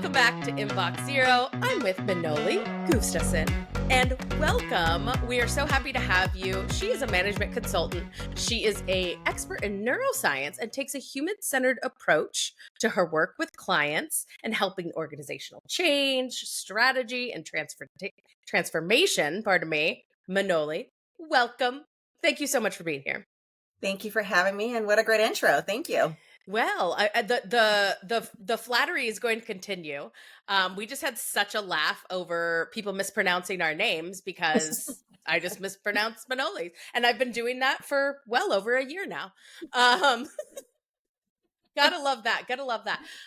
Welcome back to Inbox Zero. I'm with Manoly Gustavson. And welcome. We are so happy to have you. She is a management consultant. She is an expert in neuroscience and takes a human-centered approach to her work with clients and helping organizational change, strategy, and transformation. Manoly, welcome. Thank you so much for being here. Thank you for having me, and what a great intro. Thank you. Well, the flattery is going to continue. We just had such a laugh over people mispronouncing our names because I just mispronounced Manoly's, and I've been doing that for well over a year now. Gotta love that.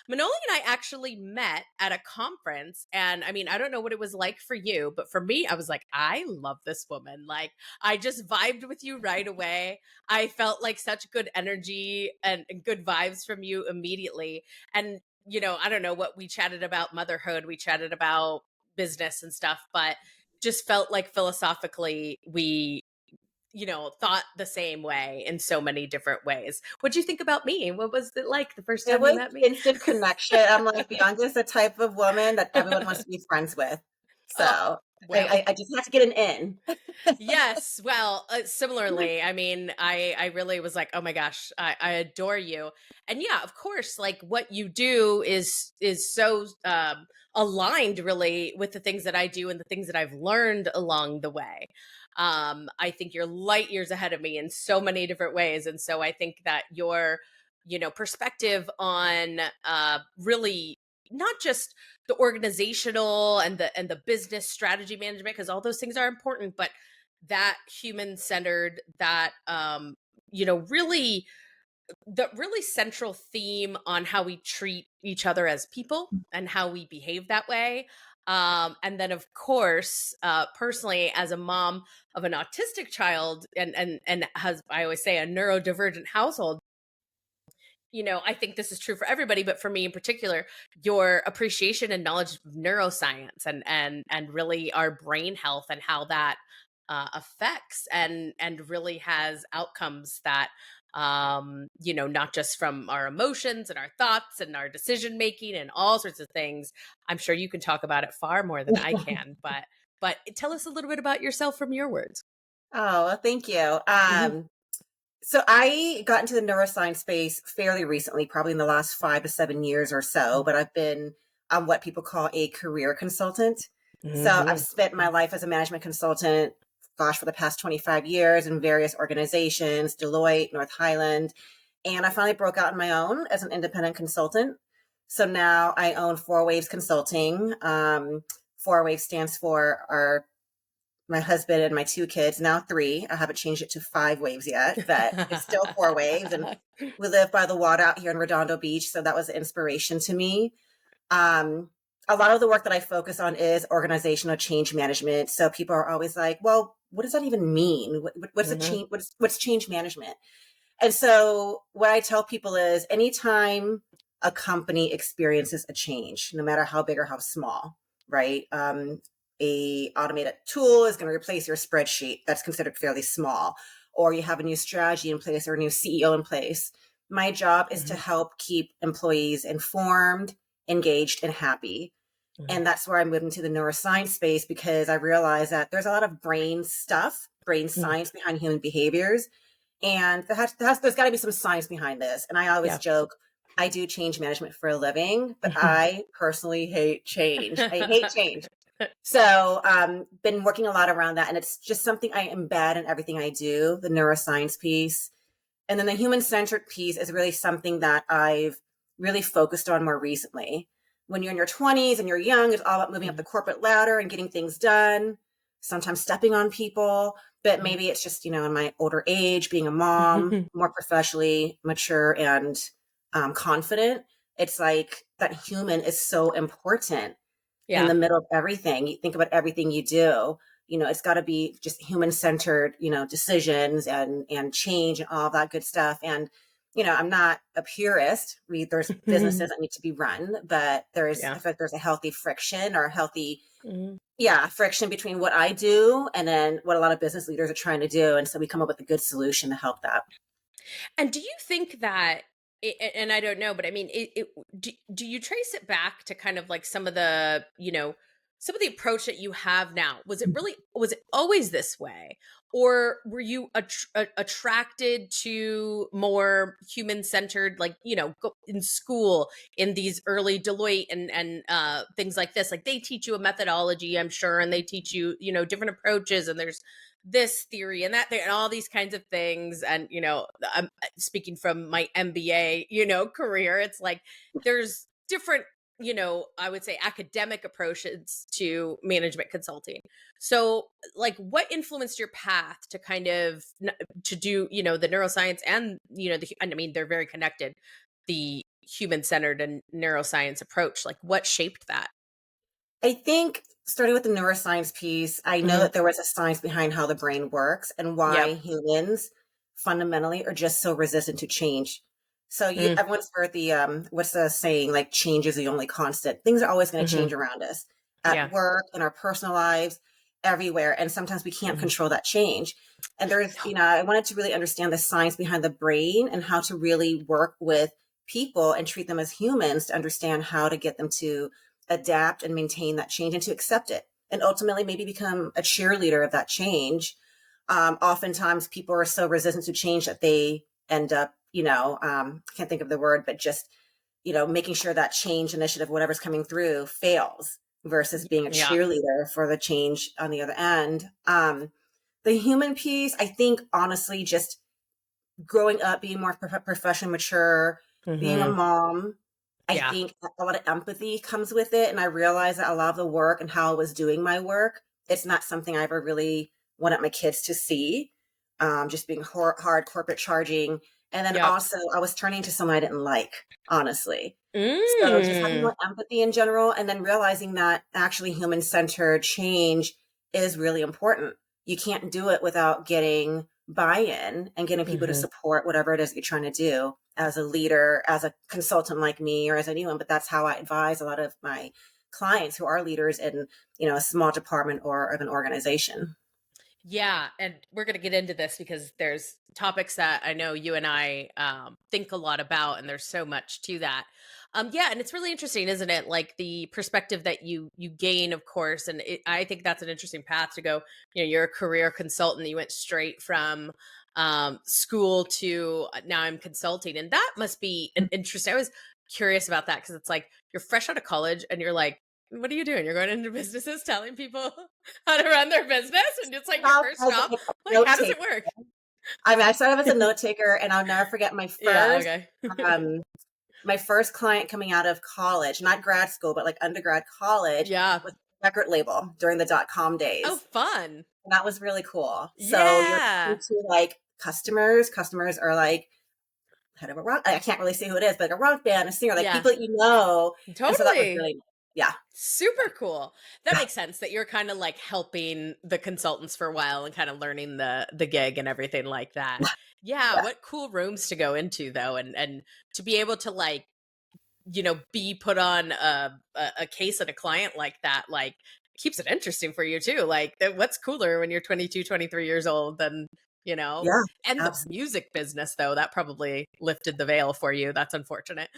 Manoly and I actually met at a conference. And I mean, I don't know what it was like for you, but for me, I was like, I love this woman. Like, I just vibed with you right away. I felt like such good energy and good vibes from you immediately. And, you know, I don't know what we chatted about motherhood, we chatted about business and stuff, but just felt like philosophically we thought the same way in so many different ways. What'd you think about me? What was it like the first It time you was met me? instant connection. I'm like, Bianca's the type of woman that everyone wants to be friends with. Oh, So well, I just have to get an in. yes. Well, similarly, I mean, I really was like, oh my gosh, I adore you. And yeah, of course, like what you do is so aligned really with the things that I do and the things that I've learned along the way. I think you're light years ahead of me in so many different ways. And so I think that your, perspective on really not just the organizational and the business strategy management, because all those things are important, but that human centered, that really the really central theme on how we treat each other as people and how we behave that way. And then of course, personally as a mom of an autistic child and has, I always say, a neurodivergent household, I think this is true for everybody, but for me in particular, your appreciation and knowledge of neuroscience and really our brain health and how that affects and really has outcomes that not just from our emotions and our thoughts and our decision making and all sorts of things. I'm sure you can talk about it far more than I can, but tell us a little bit about yourself from your words. Oh, well, thank you. Mhm. So I got into the neuroscience space fairly recently, probably in the last 5 to 7 years or so, but I've been what people call a career consultant. So I've Mhm. spent my life as a management consultant, gosh, for the past 25 years in various organizations, Deloitte, North Highland, and I finally broke out on my own as an independent consultant. So now I own Four Waves Consulting. Four Waves stands for my husband and my two kids, now three. I haven't changed it to 5 waves yet, but it's still 4 waves. And we live by the water out here in Redondo Beach. So that was an inspiration to me. Um, a lot of the work that I focus on is organizational change management. So people are always like, well, what does that even mean? What's a change? What's change management? And so what I tell people is anytime a company experiences a change, no matter how big or how small, right? A automated tool is going to replace your spreadsheet. That's considered fairly small. Or you have a new strategy in place or a new CEO in place. My job is to help keep employees informed, engaged, and happy. And that's where I moved into the neuroscience space because I realized that there's a lot of brain stuff, brain science behind human behaviors. And there's got to be some science behind this. And I always joke, I do change management for a living, but I personally hate change. I hate change. So been working a lot around that. And it's just something I embed in everything I do, the neuroscience piece. And then the human-centered piece is really something that I've really focused on more recently. When you're in your 20s and you're young, it's all about moving up the corporate ladder and getting things done, sometimes stepping on people. But maybe it's just, in my older age, being a mom, more professionally mature and confident. It's like that human is so important in the middle of everything. You think about everything you do. It's got to be just human-centered, decisions and change and all that good stuff. And, I'm not a purist. There's businesses that need to be run, but I feel like there's a healthy friction or a healthy, friction between what I do and then what a lot of business leaders are trying to do. And so we come up with a good solution to help that. And do you think that and I don't know, but I mean, do you trace it back to kind of like some of the, some of the approach that you have now? Was it always this way? Or were you attracted to more human centered, like, in school, in these early Deloitte and things like this? Like they teach you a methodology, I'm sure, and they teach you, different approaches, and there's this theory and that theory and all these kinds of things. And, I'm speaking from my MBA, career. It's like there's different, I would say academic approaches to management consulting. So, like, what influenced your path to kind of to do, the neuroscience and, and I mean, they're very connected, the human centered and neuroscience approach? Like, what shaped that? I think starting with the neuroscience piece, I know Hmm. that there was a science behind how the brain works and why Yep. humans fundamentally are just so resistant to change. So Mm. everyone's heard the what's the saying, like change is the only constant. Things are always going to Hmm. change around us at Yeah. work, in our personal lives, everywhere, and sometimes we can't Hmm. control that change. And there's, No. I wanted to really understand the science behind the brain and how to really work with people and treat them as humans to understand how to get them to adapt and maintain that change and to accept it and ultimately maybe become a cheerleader of that change. Oftentimes people are so resistant to change that they end up, I can't think of the word, but just, making sure that change initiative, whatever's coming through, fails versus being a Yeah. cheerleader for the change on the other end. The human piece, I think, honestly, just growing up, being more professionally mature, being a Hmm. mom, I Yeah. think a lot of empathy comes with it. And I realized that a lot of the work and how I was doing my work, it's not something I ever really wanted my kids to see. Just being hard corporate charging. And then Yep. also, I was turning to someone I didn't like, honestly. So just having Mm. more empathy in general, and then realizing that actually human centered change is really important. You can't do it without getting buy-in and getting people to Hmm. support whatever it is you're trying to do as a leader, as a consultant like me, or as anyone. But that's how I advise a lot of my clients who are leaders in, a small department or of an organization. Yeah, and we're going to get into this because there's topics that I know you and I think a lot about, and there's so much to that. Yeah, and it's really interesting, isn't it? Like the perspective that you gain, of course, and I think that's an interesting path to go. You're a career consultant. You went straight from school to now I'm consulting, and that must be an interesting. I was curious about that because it's like you're fresh out of college, and you're like, what are you doing? You're going into businesses telling people how to run their business, and it's like your How first as job. a Like, note how does taker. it work? I mean, I started as a note taker, and I'll never forget Yeah, okay. um, my first client coming out of college, not grad school, but like undergrad college, Yeah. was a record label during the dot-com Oh, days. fun. And that was really cool. So you're Yeah. talking to like customers. Customers are like head of a rock. I can't really say who it is, but like a rock band, a singer, like Yeah. people that you know. And so that was Totally. really, yeah. Super cool. That makes sense that you're kind of like helping the consultants for a while and kind of learning the gig and everything like that. Yeah, Yeah. what cool rooms to go into though, and to be able to like, be put on a case and a client like that, like keeps it interesting for you too. Like what's cooler when you're 22, 23 years old than, you know, Yeah. and the Absolutely. music business though, that probably lifted the veil for you. That's unfortunate.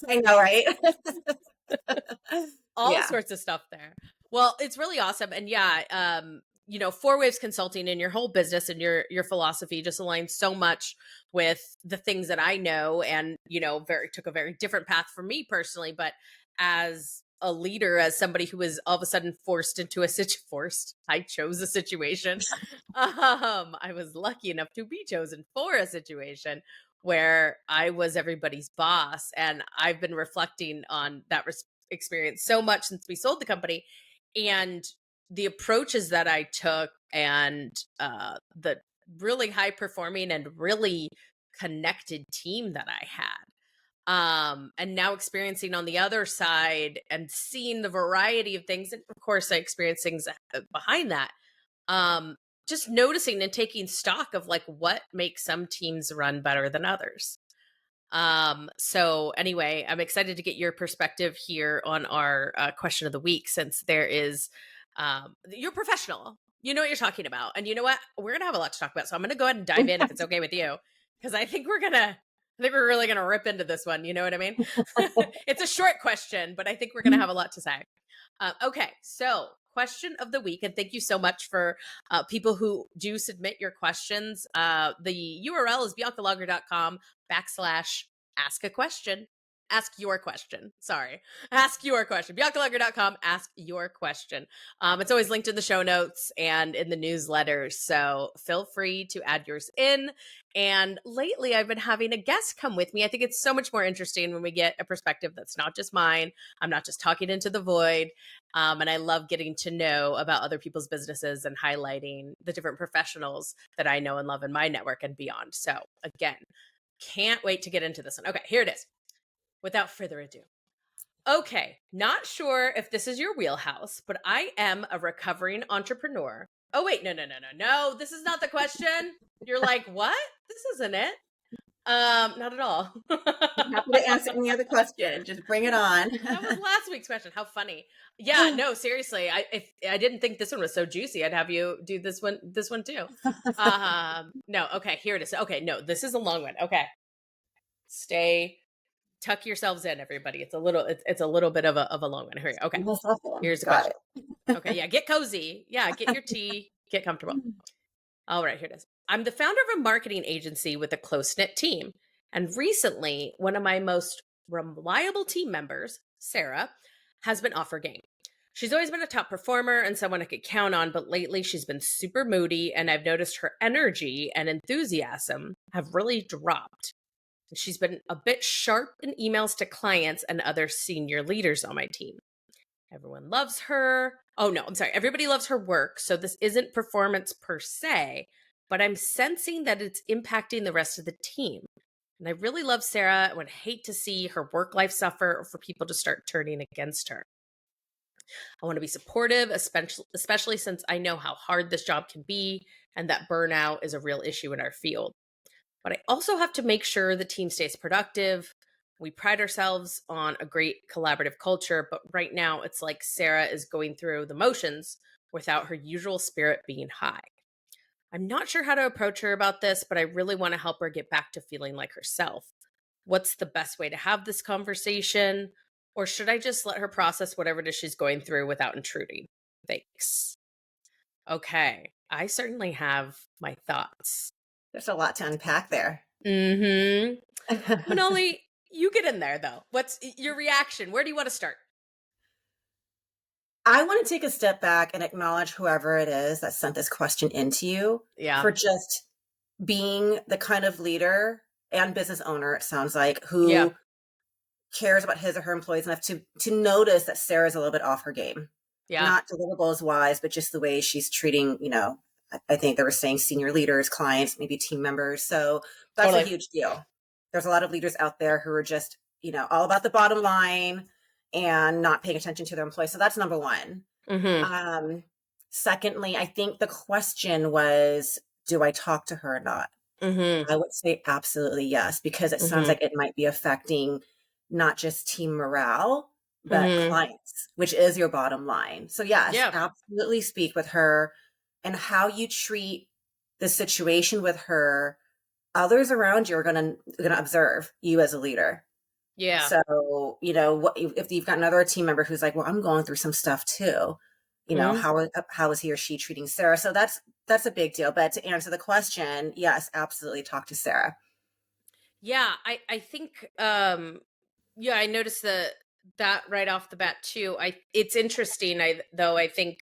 I know, right? All Yeah. sorts of stuff there. Well, it's really awesome. And yeah, Four Waves Consulting and your whole business and your philosophy just aligns so much with the things that I know, and very took a very different path for me personally. But as a leader, as somebody who was all of a sudden forced into a forced, I chose a situation. I was lucky enough to be chosen for a situation where I was everybody's boss, and I've been reflecting on that experience so much since we sold the company, and the approaches that I took, and the really high performing and really connected team that I had. And now experiencing on the other side and seeing the variety of things, and of course I experienced things behind that. Um, just noticing and taking stock of like what makes some teams run better than others. So anyway, I'm excited to get your perspective here on our question of the week, since there is, you're professional, you know what you're talking about. And you know what? We're going to have a lot to talk about. So I'm going to go ahead and dive in if it's okay with you, because I think think we're really going to rip into this one. You know what I mean? It's a short question, but I think we're going to have a lot to say. Okay, so question of the week, and thank you so much for people who do submit your questions. The URL is biancalager.com/ask a question. Ask your question. Sorry. Ask your question. BiancaLager.com. Ask your question. It's always linked in the show notes and in the newsletters. So feel free to add yours in. And lately, I've been having a guest come with me. I think it's so much more interesting when we get a perspective that's not just mine. I'm not just talking into the void. And I love getting to know about other people's businesses and highlighting the different professionals that I know and love in my network and beyond. So again, can't wait to get into this one. Okay, here it is. Without further ado. Okay, not sure if this is your wheelhouse, but I am a recovering entrepreneur. Oh, wait, no, this is not the question. You're like, what? This isn't it. Not at all. I'm happy to answer any other question. Just bring it on. That was last week's question. How funny. Yeah, no, seriously. If I didn't think this one was so juicy, I'd have you do this one too. No, okay, here it is. Okay, no, this is a long one. Okay. Tuck yourselves in, everybody. It's a little bit of a long one. Here, okay. Here's the question. Okay, yeah, get cozy. Yeah, get your tea, get comfortable. All right, here it is. I'm the founder of a marketing agency with a close-knit team. And recently, one of my most reliable team members, Sarah, has been off her game. She's always been a top performer and someone I could count on, but lately she's been super moody, and I've noticed her energy and enthusiasm have really dropped. She's been a bit sharp in emails to clients and other senior leaders on my team. Everyone loves her. Oh, no, I'm sorry. Everybody loves her work. So this isn't performance per se, but I'm sensing that it's impacting the rest of the team. And I really love Sarah. I would hate to see her work life suffer or for people to start turning against her. I want to be supportive, especially since I know how hard this job can be and that burnout is a real issue in our field. But I also have to make sure the team stays productive. We pride ourselves on a great collaborative culture, but right now it's like Sarah is going through the motions without her usual spirit being high. I'm not sure how to approach her about this, but I really want to help her get back to feeling like herself. What's the best way to have this conversation? Or should I just let her process whatever it is she's going through without intruding? Thanks. Okay, I certainly have my thoughts. There's a lot to unpack there. Mm-hmm. Manoly, you get in there, though. What's your reaction? Where do you want to start? I want to take a step back and acknowledge whoever it is that sent this question into you for just being the kind of leader and business owner, it sounds like, who cares about his or her employees enough to notice that Sarah's a little bit off her game. Yeah. Not deliverables wise, but just the way she's treating, I think they were saying senior leaders, clients, maybe team members. So that's a huge deal. There's a lot of leaders out there who are just, all about the bottom line and not paying attention to their employees. So that's number one. Mm-hmm. Secondly, I think the question was, do I talk to her or not? Mm-hmm. I would say absolutely yes, because it sounds like it might be affecting not just team morale, but clients, which is your bottom line. So yes, absolutely speak with her. And how you treat the situation with her, others around you are going to observe you as a leader. Yeah. So, if you've got another team member who's like, well, I'm going through some stuff too, how is he or she treating Sarah? So that's a big deal. But to answer the question, yes, absolutely talk to Sarah. Yeah, I think, I noticed that right off the bat too. It's interesting. I think,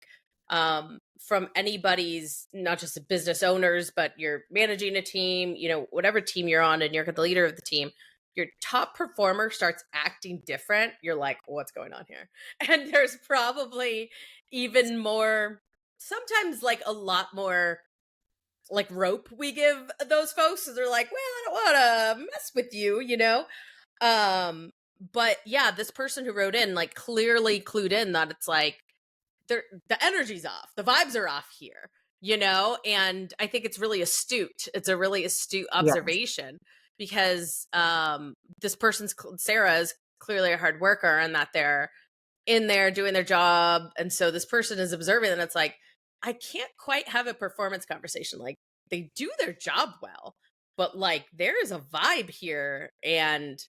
from anybody's, not just business owners, but you're managing a team, whatever team you're on and you're the leader of the team, your top performer starts acting different. You're like, what's going on here? And there's probably even more, sometimes like a lot more like rope we give those folks. So they're like, well, I don't want to mess with you, but yeah, this person who wrote in like clearly clued in that it's like, the energy's off, the vibes are off here, and I think it's really astute. It's a really astute observation because this person's, Sarah, is clearly a hard worker and that they're in there doing their job. And so this person is observing and it's like, I can't quite have a performance conversation. Like they do their job well, but like there is a vibe here, and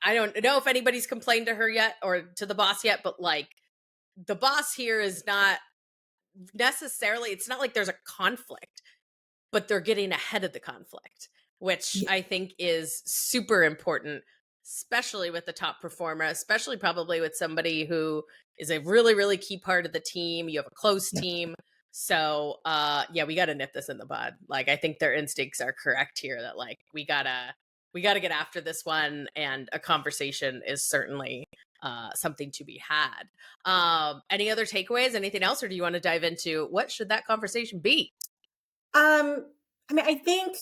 I don't know if anybody's complained to her yet or to the boss yet, but like the boss here is not necessarily, it's not like there's a conflict, but they're getting ahead of the conflict, which Yeah. I think is super important, especially with the top performer, especially probably with somebody who is a really, really key part of the team. You have a close Yeah. team. So yeah, we gotta nip this in the bud. Like I think their instincts are correct here that like we gotta get after this one, and a conversation is certainly something to be had. Any other takeaways, anything else, or do you want to dive into what should that conversation be? I mean, I think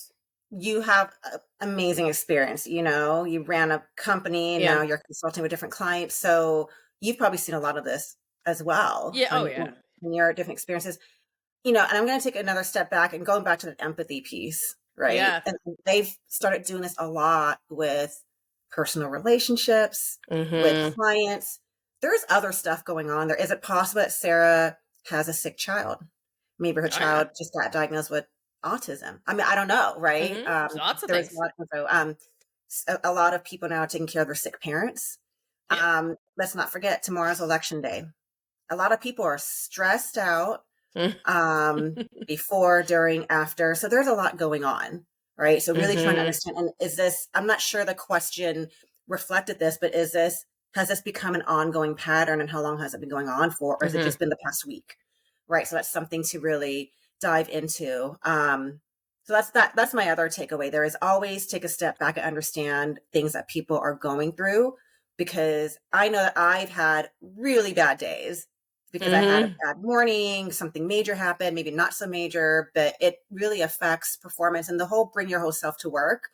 you have amazing experience. You know, you ran a company and Yeah. now you're consulting with different clients. So you've probably seen a lot of this as well Yeah. Oh yeah. on your different experiences. You know, and I'm going to take another step back and going back to the empathy piece, right? Yeah. And they've started doing this a lot with personal relationships, with Mhm. clients. There's other stuff going on there. Is it possible that Sarah has a sick child? Maybe her Oh, yeah. child just got diagnosed with autism. I mean, I don't know, right? Mhm. Lots of There is a things. lot of info. A lot of people now are taking care of their sick parents. Yeah. Let's not forget tomorrow's election day. A lot of people are stressed out Mm. before, during, after. So there's a lot going on, right? So really trying to Mhm. understand, and is this, I'm not sure the question reflected this, but has this become an ongoing pattern, and how long has it been going on for? Or has it Mhm. just been the past week? Right. So that's something to really dive into. So that's my other takeaway. There is always take a step back and understand things that people are going through, because I know that I've had really bad days because I had a Mhm. bad morning, something major happened, maybe not so major, but it really affects performance and the whole bring your whole self to work.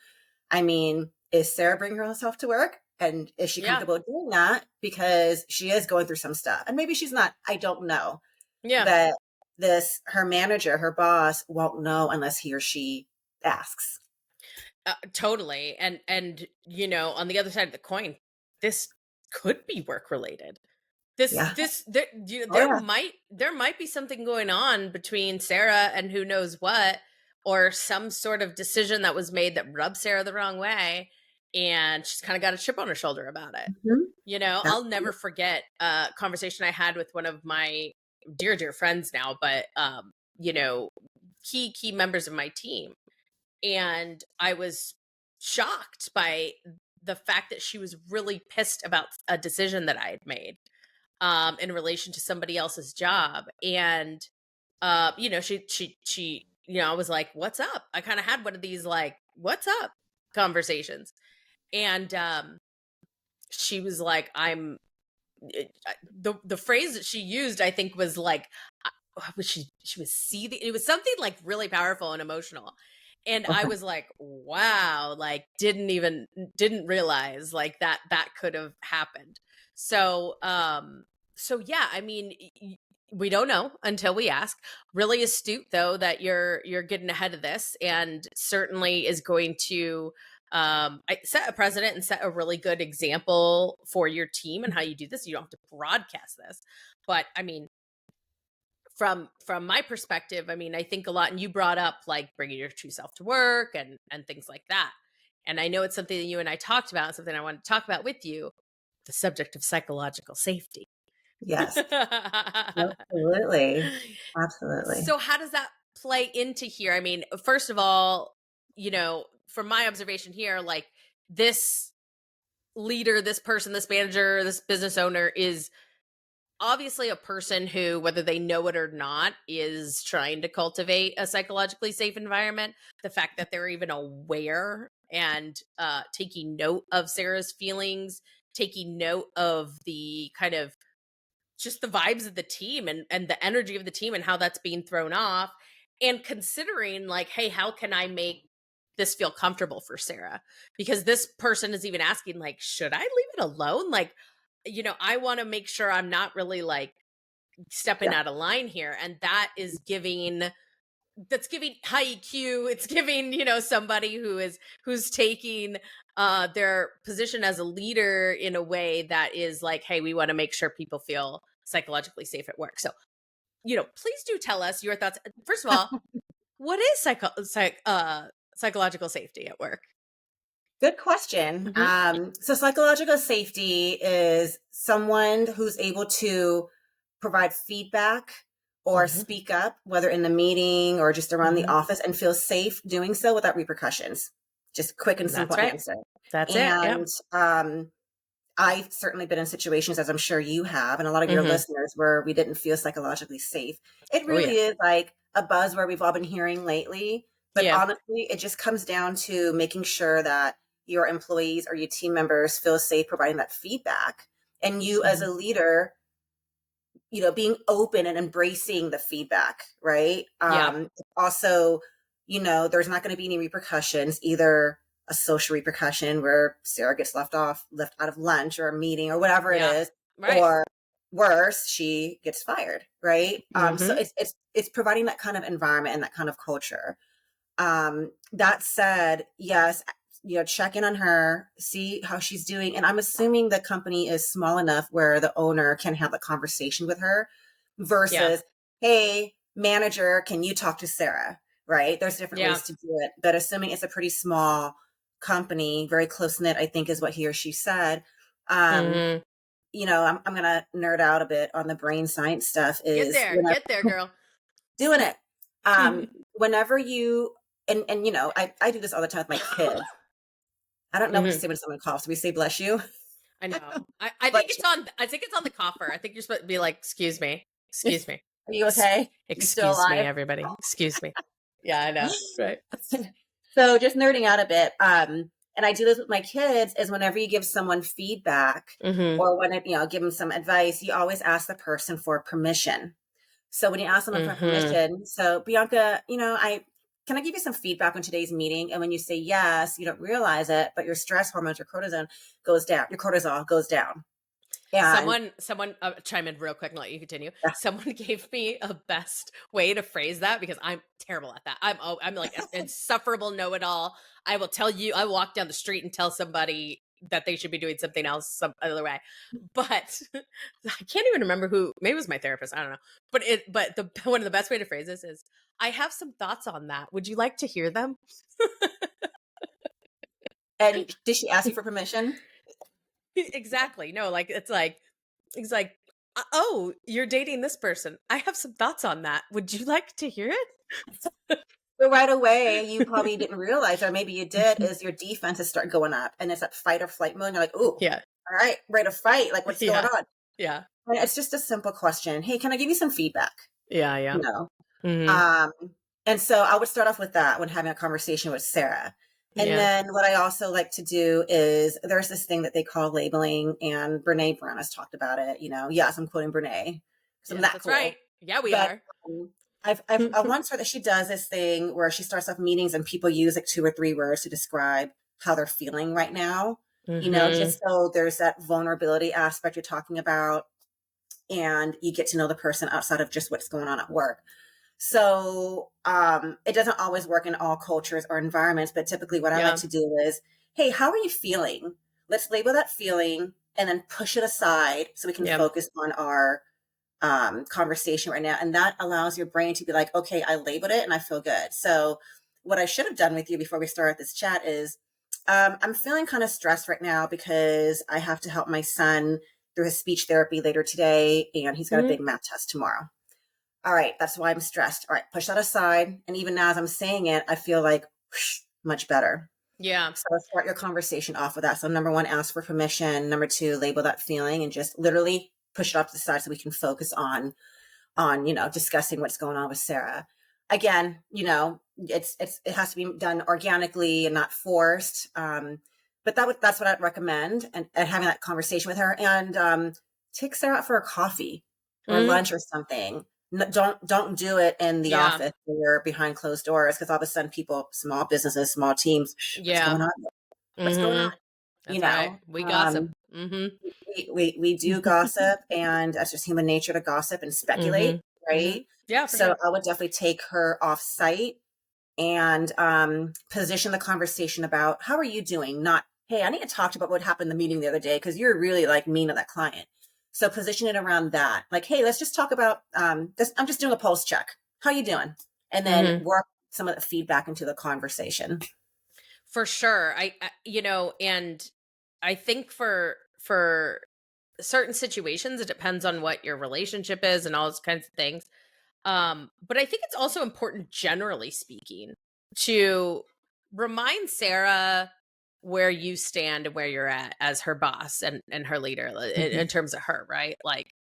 I mean, is Sarah bringing her whole self to work? And is she Yeah. comfortable doing that? Because she is going through some stuff. And maybe she's not, I don't know. Yeah. But her manager, her boss won't know unless he or she asks. Totally. And on the other side of the coin, this could be work related. Yeah. Oh, There yeah. might be something going on between Sarah and who knows what, or some sort of decision that was made that rubbed Sarah the wrong way, and she's kind of got a chip on her shoulder about it. Mhm. I'll never forget a conversation I had with one of my dear, dear friends now, but key members of my team. And I was shocked by the fact that she was really pissed about a decision that I had made in relation to somebody else's job. And I was like, "What's up?" I kind of had one of these like, "What's up?" conversations. And she was like, the phrase that she used, I think, was like, she was seething. It was something like really powerful and emotional. And I Okay. was like, wow, like didn't realize like that could have happened. So yeah, I mean, we don't know until we ask. Really astute though that you're getting ahead of this, and certainly is going to set a precedent and set a really good example for your team and how you do this. You don't have to broadcast this, but I mean, from my perspective, I mean, I think a lot, and you brought up like bringing your true self to work and things like that. And I know it's something that you and I talked about, something I want to talk about with you, the subject of psychological safety. Yes. Absolutely. Absolutely. So how does that play into here? I mean, first of all, from my observation here, like this leader, this person, this manager, this business owner is obviously a person who, whether they know it or not, is trying to cultivate a psychologically safe environment. The fact that they're even aware and taking note of Sarah's feelings, taking note of the kind of just the vibes of the team and the energy of the team and how that's being thrown off, and considering like, hey, how can I make this feel comfortable for Sarah? Because this person is even asking like, should I leave it alone? Like, I want to make sure I'm not really like stepping Yeah. out of line here. And that's giving high EQ. It's giving, somebody who's taking their position as a leader in a way that is like, hey, we want to make sure people feel psychologically safe at work. So, please do tell us your thoughts. First of all, what is psychological safety at work? Good question. Hmm. So psychological safety is someone who's able to provide feedback or Hmm. speak up, whether in the meeting or just around the Hmm. office, and feel safe doing so without repercussions. Just quick and simple That's right. answer. That's it. Yep. And I've certainly been in situations, as I'm sure you have, and a lot of your Hmm. listeners, where we didn't feel psychologically safe. It Oh really yeah. is like a buzzword we've all been hearing lately. But Yeah. honestly, it just comes down to making sure that your employees or your team members feel safe providing that feedback. And you, as Hmm. a leader, being open and embracing the feedback, right? Yeah. Also, there's not going to be any repercussions, either a social repercussion where Sarah gets left out of lunch or a meeting or whatever it Yeah. is, Right. or worse, she gets fired, right? So Hmm. it's providing that kind of environment and that kind of culture. That said, yes, check in on her, see how she's doing. And I'm assuming the company is small enough where the owner can have the conversation with her Yeah. versus, hey, manager, can you talk to Sarah? Right? There's different Yeah. ways to do it. But assuming it's a pretty small company, very close knit, I think is what he or she said. Um, Hmm. I'm going to nerd out a bit on the brain science stuff Get is there. Get there, girl. doing it. Whenever you, and I do this all the time with my kids. I don't know what to Hmm. say when someone coughs. We say bless you. I know. I think But it's on. I think it's on the coffer. I think you're supposed to be like, "Excuse me, excuse me, are you Ex- okay? You still excuse me, alive? everybody, excuse me." Yeah, I know. Right. So just nerding out a bit. And I do this with my kids is whenever you give someone feedback Hmm. or when give them some advice, you always ask the person for permission. So when you ask someone for Hmm. permission, so Bianca, I can I give you some feedback on today's meeting? And when you say yes, you don't realize it, but your stress hormones, your cortisone goes down, your cortisol goes down. And Someone, chime in real quick and let you continue. yeah, Someone gave me a best way to phrase that because I'm terrible at that. I'm like an insufferable know-it-all. I will tell you. I walk down the street and tell somebody that they should be doing something else some other way, but I can't even remember who. Maybe it was my therapist. I don't know. But the one of the best way to phrase this is, I have some thoughts on that. Would you like to hear them? and did she ask you for permission? Exactly. No, like it's like, oh, you're dating this person. I have some thoughts on that. Would you like to hear But right away, you probably it? didn't realize, or maybe you did, is your defenses start going up and it's that fight or flight mode. And you're like, ooh, Yeah. all right, ready to fight. Like, what's going Yeah. on? Yeah. And it's just a simple question. Hey, can I give you some feedback? Yeah. Yeah. You know? Hmm. Um, and so I would start off with that when having a conversation with Sarah. And Yeah. then what I also like to do is there's this thing that they call labeling, and Brene Brown has talked about it. Yes, I'm quoting Brene because I'm Yes, that that's right. cool. Yeah, we But are. I once heard that she does this thing where she starts off meetings and people use like 2 or 3 words to describe how they're feeling right now. Hmm. Just so there's that vulnerability aspect you're talking about, and you get to know the person outside of just what's going on at work. So it doesn't always work in all cultures or environments, but typically what I like Yeah. to do is, hey, how are you feeling? Let's label that feeling and then push it aside so we can Yeah. focus on our conversation right now. And that allows your brain to be like, okay, I labeled it and I feel good. So what I should have done with you before we start this chat is I'm feeling kind of stressed right now because I have to help my son through his speech therapy later today, and he's got a Hmm. big math test tomorrow. All right, that's why I'm stressed. All right, push that aside. And even now, as I'm saying it, I feel like whoosh, much better. Yeah. So let's start your conversation off with that. So number one, ask for permission. Number two, label that feeling and just literally push it off to the side so we can focus on discussing what's going on with Sarah. Again, it has to be done organically and not forced. But that's what I'd recommend, and having that conversation with her, and take Sarah out for a coffee or Hmm. lunch or something. Don't do it in the Yeah. office or behind closed doors, because all of a sudden people, small businesses, small teams, what's Yeah. going on? What's going Hmm. on? You That's right. know, We gossip. um, Hmm. we do gossip, and that's just human nature to gossip and Hmm. speculate, Hmm. right? Yeah, for So sure. I would definitely take her off site and position the conversation about how are you doing? Not, hey, I need to talk to you about what happened in the meeting the other day because you're really like mean to that client. So position it around that. Like, hey, let's just talk about this. I'm just doing a pulse check. How you doing? And then Hmm. work some of the feedback into the conversation. For sure. And I think for certain situations, it depends on what your relationship is and all those kinds of things. But I think it's also important, generally speaking, to remind Sarah where you stand and where you're at as her boss and her leader in terms of her, right? Like,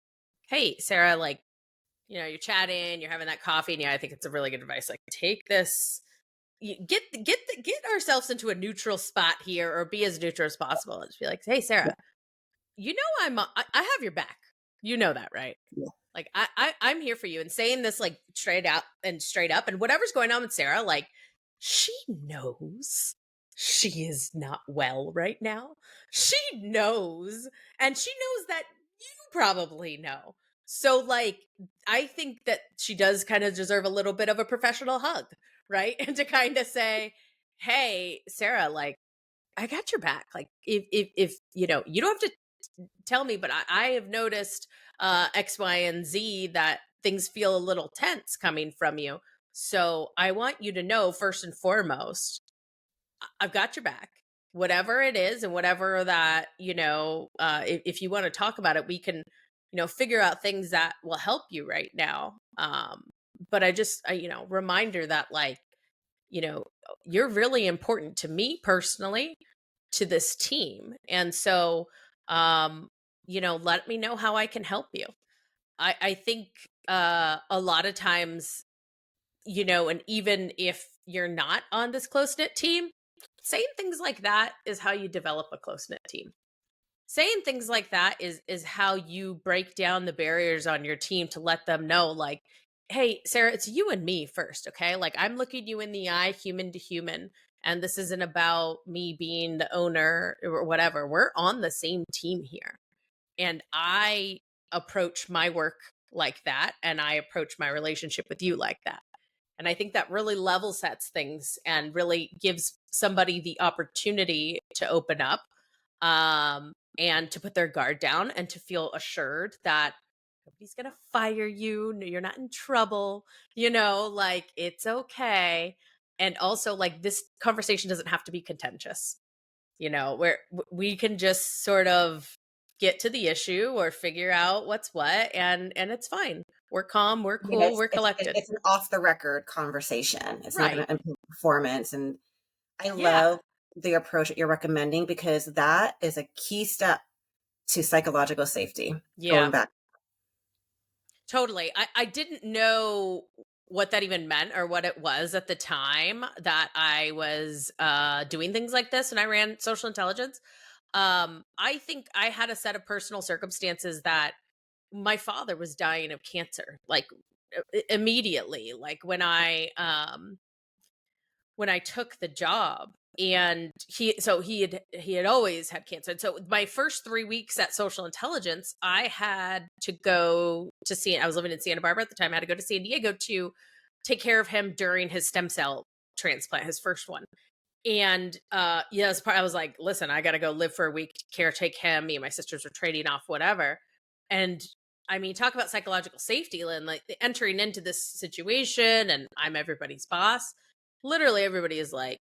hey, Sarah, like, you're chatting, you're having that coffee, and I think it's a really good advice. Like, take this, get ourselves into a neutral spot here, or be as neutral as possible, and just be like, hey, Sarah, I have your back. You know that, right? Yeah. Like I'm here for you, and saying this like straight out and straight up, and whatever's going on with Sarah, like she knows she is not well right now. She knows, and she knows that you probably know. So like I think that she does kind of deserve a little bit of a professional hug, right? And to kind of say, hey, Sarah, like I got your back. Like if you don't have to tell me, but I have noticed X, Y, and Z that things feel a little tense coming from you. So I want you to know, first and foremost, I've got your back. Whatever it is, and whatever that, if you want to talk about it, we can, figure out things that will help you right now. But reminder that like, you're really important to me personally, to this team. And so, let me know how I can help you. I think a lot of times, and even if you're not on this close knit team, saying things like that is how you develop a close knit team. Saying things like that is how you break down the barriers on your team to let them know, like, hey, Sarah, it's you and me first, okay? Like I'm looking you in the eye, human to human, and this isn't about me being the owner or whatever. We're on the same team here. And I approach my work like that, and I approach my relationship with you like that. And I think that really level sets things and really gives somebody the opportunity to open up, and to put their guard down and to feel assured that nobody's going to fire you. You're not in trouble, like it's okay. And also, like, this conversation doesn't have to be contentious, where we can just sort of get to the issue or figure out what's what, and it's fine. We're calm, we're cool, we're collected. It's an off the record conversation. It's not going Right. to improve performance. And I Yeah. love the approach that you're recommending, because that is a key step to psychological safety. Going Yeah. back. Totally. I didn't know what that even meant or what it was at the time that I was doing things like this, and I ran social intelligence. I think I had a set of personal circumstances that my father was dying of cancer, like immediately, like when I took the job. And he had always had cancer. And so my first 3 weeks at social intelligence, I had to go to I was living in Santa Barbara at the time. I had to go to San Diego to take care of him during his stem cell transplant, his first one. And I was like, listen, I got to go live for a week to caretake him. Me and my sisters were trading off, whatever. And I mean, talk about psychological safety, and like entering into this situation, and I'm everybody's boss. Literally everybody is like,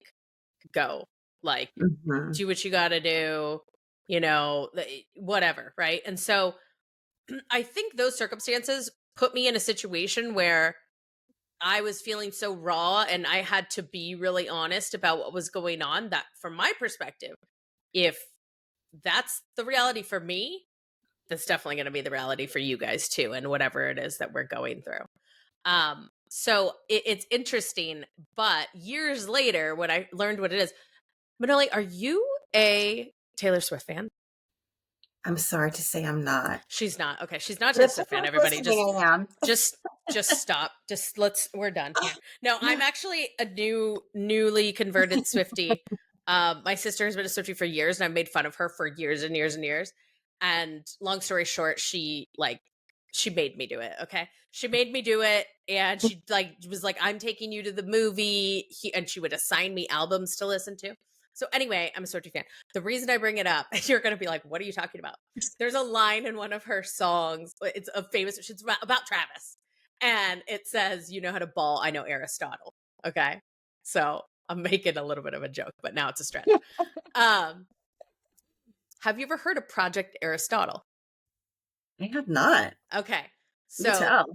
go, like, Mhm. do what you got to do, whatever. Right. And so I think those circumstances put me in a situation where I was feeling so raw, and I had to be really honest about what was going on. That from my perspective, if that's the reality for me, that's definitely going to be the reality for you guys too, and whatever it is that we're going through. So it's interesting, but years later, when I learned what it is, Manoly, are you a Taylor Swift fan? I'm sorry to say I'm not. She's not. Okay, she's not a But Taylor if Swift fan. someone's Everybody, listening, I am. just, just stop. Just we're done here. No, I'm actually a newly converted Swiftie. My sister has been a Swiftie for years, and I've made fun of her for years and years and years. And long story short, she made me do it. Okay. She made me do it. And she was like, I'm taking you to the movie. And she would assign me albums to listen to. So anyway, I'm a Swiftie fan. The reason I bring it up, you're going to be like, what are you talking about? There's a line in one of her songs. It's a famous, it's about Travis. And it says, you know how to ball. I know Aristotle. Okay. So I'm making a little bit of a joke, but now it's a stretch. Yeah. Um, have you ever heard of Project Aristotle? I have not. Okay. Do So tell.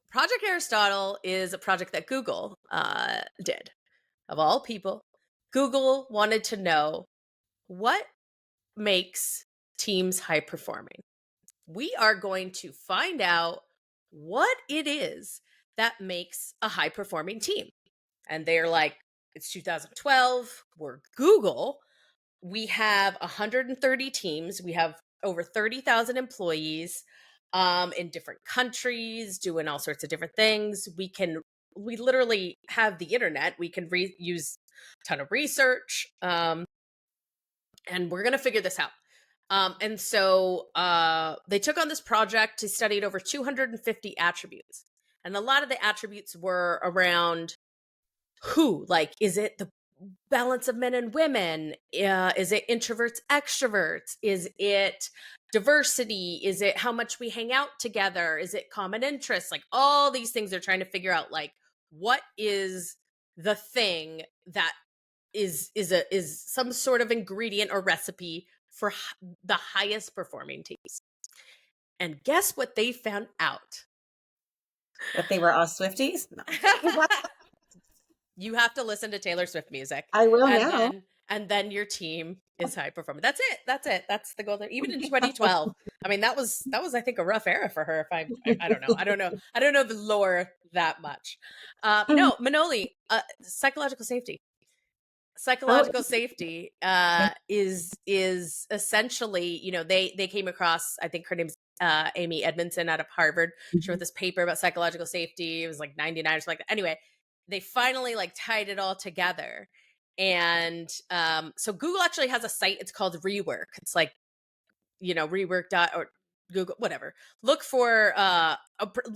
Project Aristotle is a project that Google did. Of all people, Google wanted to know what makes teams high performing. We are going to find out what it is that makes a high performing team. And they're like, it's 2012. We're Google. We have 130 teams. We have over 30,000 employees in different countries doing all sorts of different things. We literally have the internet. We can use a ton of research, and we're going to figure this out. And so they took on this project to study over 250 attributes. And a lot of the attributes were around who, like, is it the balance of men and women? Is it introverts, extroverts? Is it diversity? Is it how much we hang out together? Is it common interests? Like all these things they're trying to figure out, like, what is the thing that is some sort of ingredient or recipe for the highest performing teams. And guess what they found out? That they were all Swifties? No. You have to listen to Taylor Swift music. I will and now. then your team is high performing. That's it. That's the goal. Even in 2012. I mean, that was I think a rough era for her. If I don't know. I don't know the lore that much. No, Manoly, psychological safety. Oh, Psychological safety is essentially, they came across, I think her name's Amy Edmondson out of Harvard. She wrote this paper about psychological safety. It was like 99 or something like that. Anyway, they finally like tied it all together. And so Google actually has a site. It's called Rework. It's like, rework or Google, whatever. Look for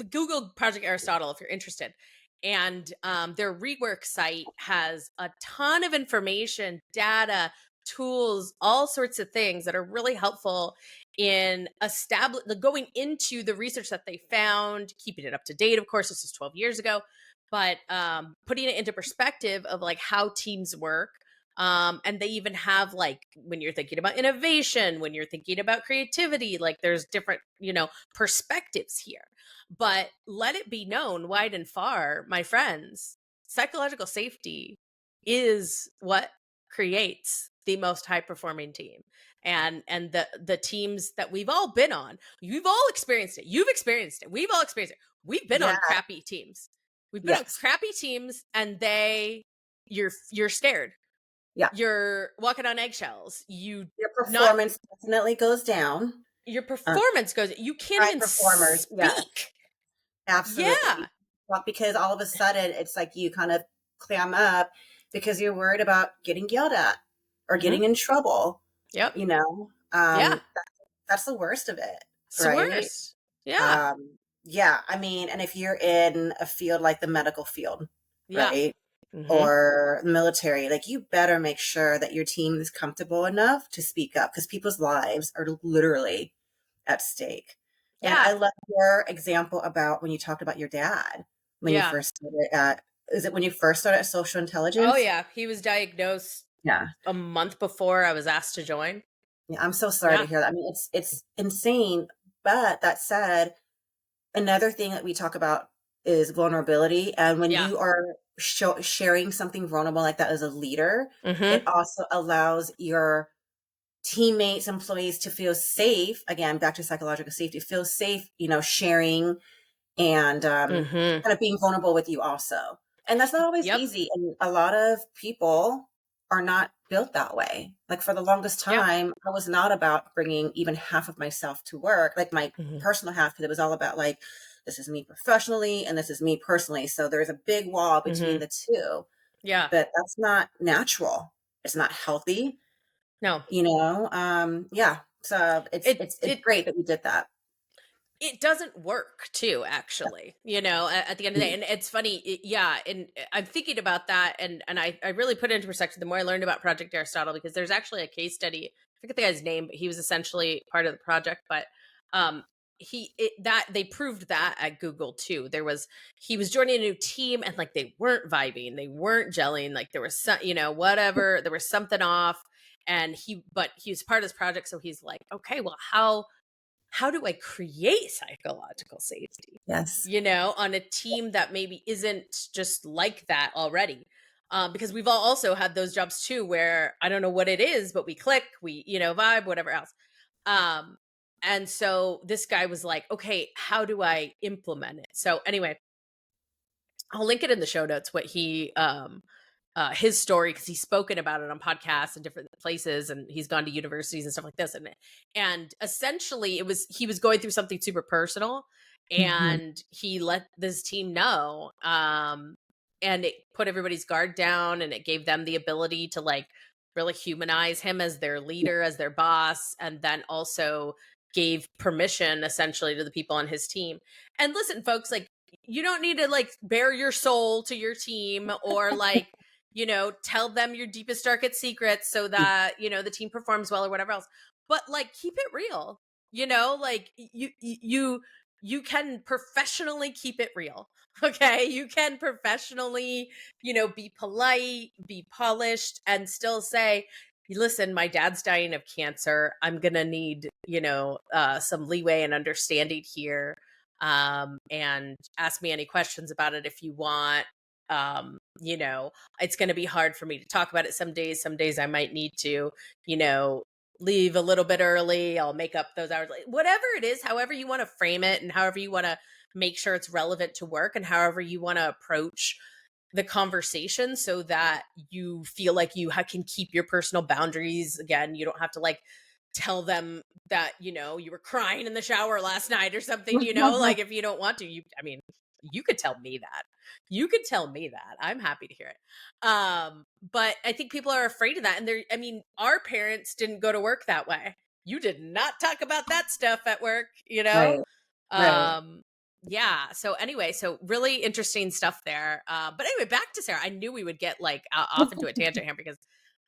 Google Project Aristotle if you're interested. And their Rework site has a ton of information, data, tools, all sorts of things that are really helpful in going into the research that they found, keeping it up to date. Of course, this is 12 years ago, but putting it into perspective of like how teams work. And they even have, like, when you're thinking about innovation, when you're thinking about creativity, like there's different, perspectives here. But let it be known wide and far, my friends, psychological safety is what creates the most high performing team. And the teams that we've all been on, you've all experienced it. You've experienced it. We've all experienced it. We've been on crappy teams. We've been on yes. crappy teams, and you're scared. Yeah. You're walking on eggshells. Your performance definitely goes down. Your performance goes. You can't even performers, speak. yeah. Absolutely. Yeah. Well, because all of a sudden it's like you kind of clam up because you're worried about getting yelled at or getting in trouble. Yep. Yeah. That's the worst of it. It's the worst. Yeah. Yeah. I mean, and if you're in a field like the medical field, Yeah. right? Mm-hmm. Or military, like you better make sure that your team is comfortable enough to speak up because people's lives are literally at stake. Yeah. And I love your example about when you talked about your dad when you first started when you first started at Social Intelligence? Oh yeah, he was diagnosed a month before I was asked to join. Yeah, I'm so sorry to hear that. I mean, it's insane. But that said, another thing that we talk about is vulnerability. And when you are sharing something vulnerable like that as a leader, it also allows your teammates, employees to feel safe. Again, back to psychological safety, feel safe, sharing and kind of being vulnerable with you also. And that's not always easy. And a lot of people are not built that way. Like for the longest time, I was not about bringing even half of myself to work, like my personal half, because it was all about like, this is me professionally and this is me personally. So there's a big wall between the two. Yeah. But that's not natural. It's not healthy. No. Yeah. So it's great that you did that. It doesn't work too, actually, at the end of the day. And it's funny. And I'm thinking about that. And I really put it into perspective the more I learned about Project Aristotle, because there's actually a case study. I forget the guy's name, but he was essentially part of the project. But that they proved that at Google too. He was joining a new team and like they weren't vibing, they weren't gelling, like there was some, whatever, there was something off. And but he was part of this project, so he's like, okay, well, how do I create psychological safety, Yes. on a team that maybe isn't just like that already? Because we've all also had those jobs too, where I don't know what it is, but we click, we, vibe, whatever else. And so this guy was like, okay, how do I implement it? So anyway, I'll link it in the show notes, what his story, because he's spoken about it on podcasts and different places, and he's gone to universities and stuff like this. And essentially he was going through something super personal, Mhm. and he let this team know. And it put everybody's guard down, and it gave them the ability to like really humanize him as their leader, as their boss, and then also gave permission essentially to the people on his team. And listen, folks, like, you don't need to like bare your soul to your team, or like, tell them your deepest, darkest secrets so that, the team performs well or whatever else. But like, keep it real, like you can professionally keep it real. Okay. You can professionally, be polite, be polished, and still say, listen, my dad's dying of cancer. I'm going to need, some leeway and understanding here. And ask me any questions about it if you want. It's going to be hard for me to talk about it some days. Some days I might need to, leave a little bit early. I'll make up those hours, whatever it is, however you want to frame it and however you want to make sure it's relevant to work, and however you want to approach the conversation so that you feel like you can keep your personal boundaries. Again, you don't have to like tell them that, you were crying in the shower last night or something, like if you don't want to, you could tell me that. You could tell me that. I'm happy to hear it. But I think people are afraid of that. And our parents didn't go to work that way. You did not talk about that stuff at work, Right. Right. Yeah. So anyway, so really interesting stuff there. But anyway, back to Sarah. I knew we would get like off into a tangent here because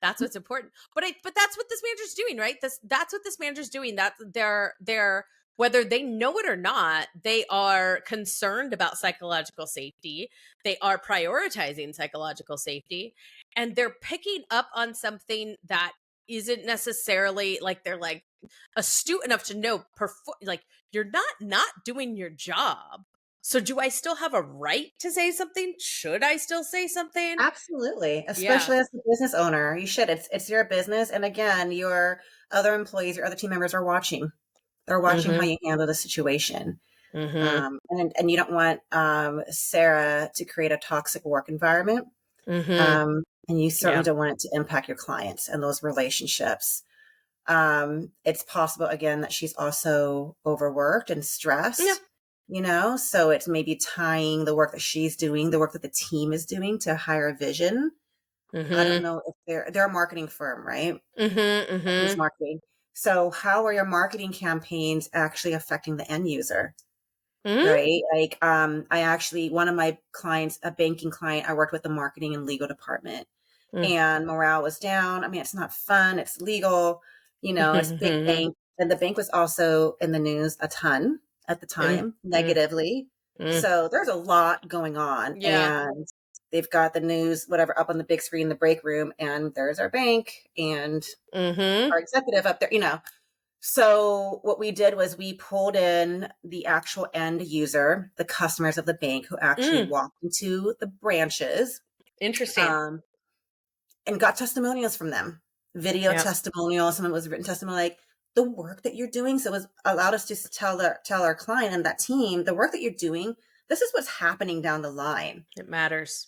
that's what's important. But that's what this manager's doing, right? That's what this manager's doing. That they're whether they know it or not, they are concerned about psychological safety. They are prioritizing psychological safety, and they're picking up on something that isn't necessarily like they're like astute enough to know like you're not doing your job. So do I still have a right to say something? Should I still say something? Absolutely. Yeah. Especially as the business owner. You should. It's your business. And again, your other employees, your other team members are watching. They're watching how Mhm. you handle the situation. Mhm. And you don't want Sarah to create a toxic work environment. Mhm. And you certainly Yeah. don't want it to impact your clients and those relationships. It's possible, again, that she's also overworked and Yeah. stressed, so it's maybe tying the work that she's doing, the work that the team is doing, to higher vision. I don't Mhm. know if they're a marketing firm, right? Mhm. Who's Mhm. marketing. So how are your marketing campaigns actually affecting the end user? Mhm. Right. Like, I actually, one of my clients, a banking client, I worked with the marketing and legal department, Mhm. and morale was down. I mean, it's not fun. It's legal, it's big Mhm. bank. And the bank was also in the news a ton at the Mhm. time, Mhm. negatively. Mhm. So there's a lot going on, Yeah. and they've got the news, whatever, up on the big screen in the break room, and there's our bank and Mhm. our executive up there. So what we did was we pulled in the actual end user, the customers of the bank who actually Mm. walked into the branches, Interesting. um, and got testimonials from them, video Yeah. testimonials. Some of it was written testimony, like the work that you're doing. So it was allowed us just to tell our client and that team, the work that you're doing, this is what's happening down the line. It matters.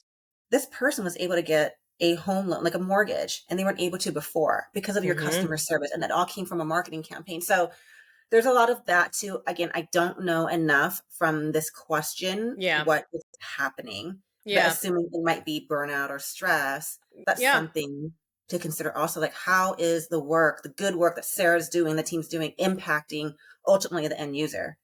This person was able to get a home loan, like a mortgage, and they weren't able to before because of your Mhm. customer service. And that all came from a marketing campaign. So there's a lot of that too. Again, I don't know enough from this question Yeah. what is happening, but Yeah. assuming it might be burnout or stress, that's Yeah. something to consider also. Like, how is the work, the good work that Sarah's doing, the team's doing, impacting ultimately the end user?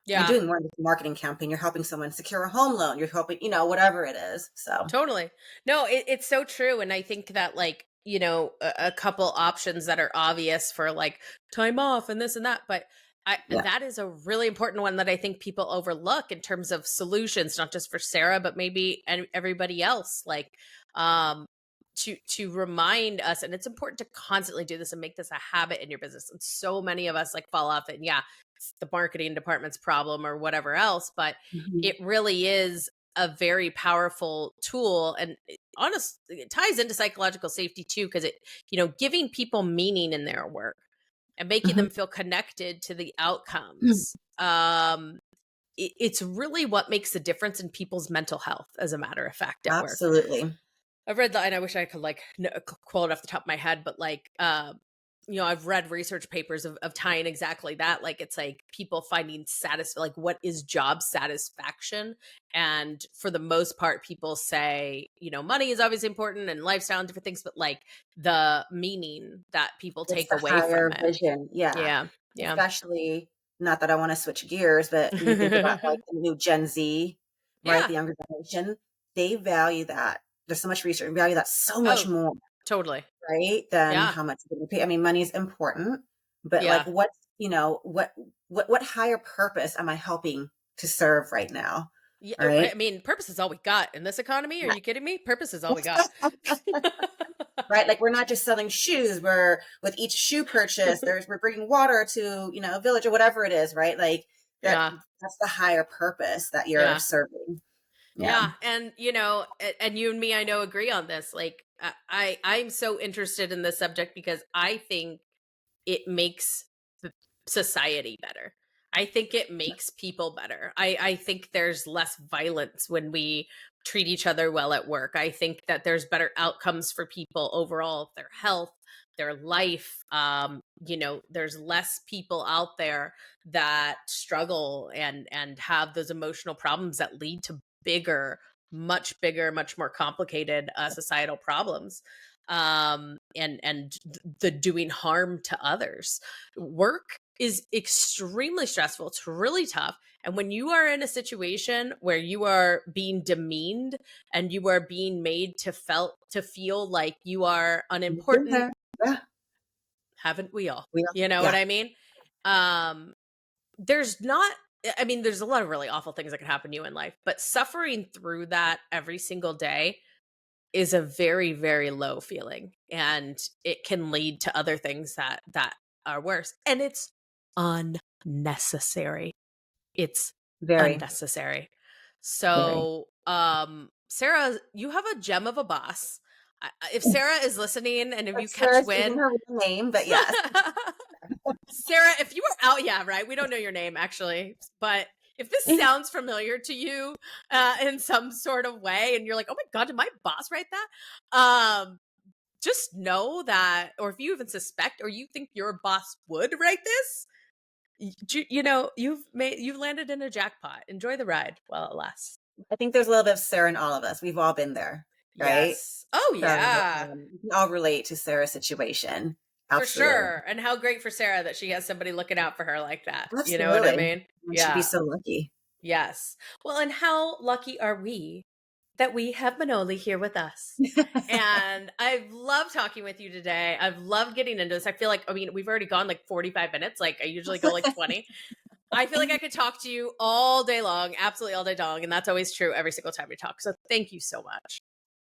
You're Yeah. doing more than just a marketing campaign. You're helping someone secure a home loan. You're helping, whatever it is. So, Totally. No, it's so true. And I think that like, a couple options that are obvious for like time off and this and that. But Yeah. That is a really important one that I think people overlook in terms of solutions, not just for Sarah, but maybe everybody else. Like, um, to remind us, and it's important to constantly do this and make this a habit in your business. And so many of us like fall off, and yeah, it's the marketing department's problem or whatever else, but Mhm. it really is a very powerful tool. And it ties into psychological safety too, because giving people meaning in their work and making Mhm. them feel connected to the outcomes. It's really what makes the difference in people's mental health, as a matter of fact, at work. Absolutely. I've read that, and I wish I could like quote it off the top of my head, but like, I've read research papers of tying exactly that. Like, it's like people finding like what is job satisfaction, and for the most part, people say money is obviously important and lifestyle and different things, but like the meaning that people It's take the away from higher it. vision. Yeah. Yeah, yeah. Especially, not that I want to switch gears, but when you think about like the new Gen Z, right? Yeah. The younger generation, they value that. There's so much research, value that so much Oh, more, totally. right? Than Yeah, how much you're going to pay. I mean, money is important, but like yeah. what higher purpose am I helping to serve right now? Yeah, Right? I mean, purpose is all we got in this economy. Are Yeah. you kidding me? Purpose is all we got. Right? Like we're not just selling shoes. We're with each shoe purchase, we're bringing water to, a village or whatever it is, right? Like Yeah, that's the higher purpose that you're yeah, serving. Yeah. yeah. And and you and me, I know, agree on this. Like, I'm so interested in this subject because I think it makes the society better. I think it makes people better. I think there's less violence when we treat each other well at work. I think that there's better outcomes for people overall, their health, their life. There's less people out there that struggle and have those emotional problems that lead to bigger, much more complicated societal problems, and the doing harm to others. Work is extremely stressful. It's really tough. And when you are in a situation where you are being demeaned and you are being made to feel like you are You've been unimportant, there. Yeah. haven't we all? We You know what yeah. I mean? Um there's not I mean, there's a lot of really awful things that can happen to you in life, but suffering through that every single day is a very, very low feeling, and it can lead to other things that are worse, and it's unnecessary. It's Very, unnecessary. very. So, Sarah, you have a gem of a boss. If Sarah is listening and if you catch Sarah's isn't wind, her real name, but yes. Sarah, if you were out, yeah, right. We don't know your name actually, but if this sounds familiar to you in some sort of way, and you're like, "Oh my god, did my boss write that?" Just know that, or if you even suspect, or you think your boss would write this, you've landed in a jackpot. Enjoy the ride while it lasts. I think there's a little bit of Sarah in all of us. We've all been there, right? Yes. Oh So yeah. we can all relate to Sarah's situation. For Absolutely. sure. And how great for Sarah that she has somebody looking out for her like that. You know what I Absolutely. mean? We should be Yeah. so lucky. Yes. Well, and how lucky are we that we have Manoly here with us? And I've loved talking with you today. I've loved getting into this. I feel like, I mean, we've already gone like 45 minutes. Like, I usually go like 20. I feel like I could talk to you all day long, absolutely all day long. And that's always true every single time we talk. So thank you so much.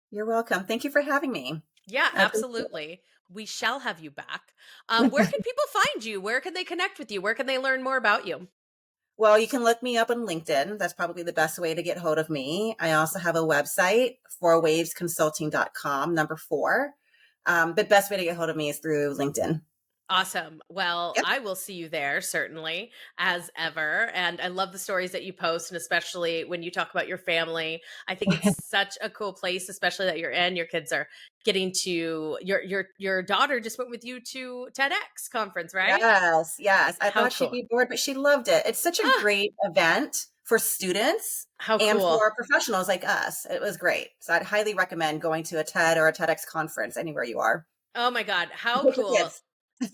You're welcome. Thank you for having me. Yeah, I appreciate absolutely. We shall have you back. Where can people find you? Where can they connect with you? Where can they learn more about you? Well, you can look me up on LinkedIn. That's probably the best way to get hold of me. I also have a website, fourwavesconsulting.com, number 4. But best way to get hold of me is through LinkedIn. Awesome. Well, Yep. I will see you there, certainly, as ever. And I love the stories that you post, and especially when you talk about your family. I think it's such a cool place, especially that you're in. Your kids are getting to your daughter just went with you to TEDx conference, right? Yes, yes. I How thought she'd cool. be bored, but she loved it. It's such a Ah, great event for students how and cool. for professionals like us. It was great. So I'd highly recommend going to a TED or a TEDx conference anywhere you are. Oh my God, how Take your cool. kids.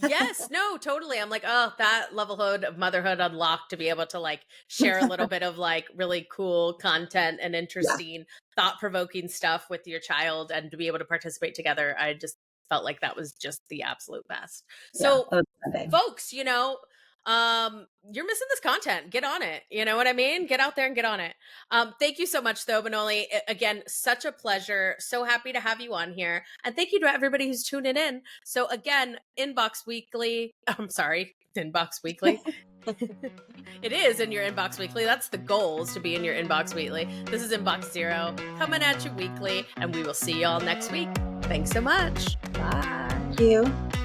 Yes, no, totally. I'm like, oh, that levelhood of motherhood unlocked to be able to like share a little bit of like really cool content and Yeah, interesting, thought provoking stuff with your child and to be able to participate together. I just felt like that was just the absolute best. yeah. So, That was Sunday. folks, you're missing this content. Get on it. You know what I mean? Get out there and get on it. Thank you so much, though, Manoly. Again, such a pleasure. So happy to have you on here. And thank you to everybody who's tuning in. So again, Inbox Weekly. I'm sorry, Inbox Weekly. It is in your inbox weekly. That's the goal, is to be in your inbox weekly. This is Inbox Zero coming at you weekly, and we will see y'all next week. Thanks so much. Bye. Thank you.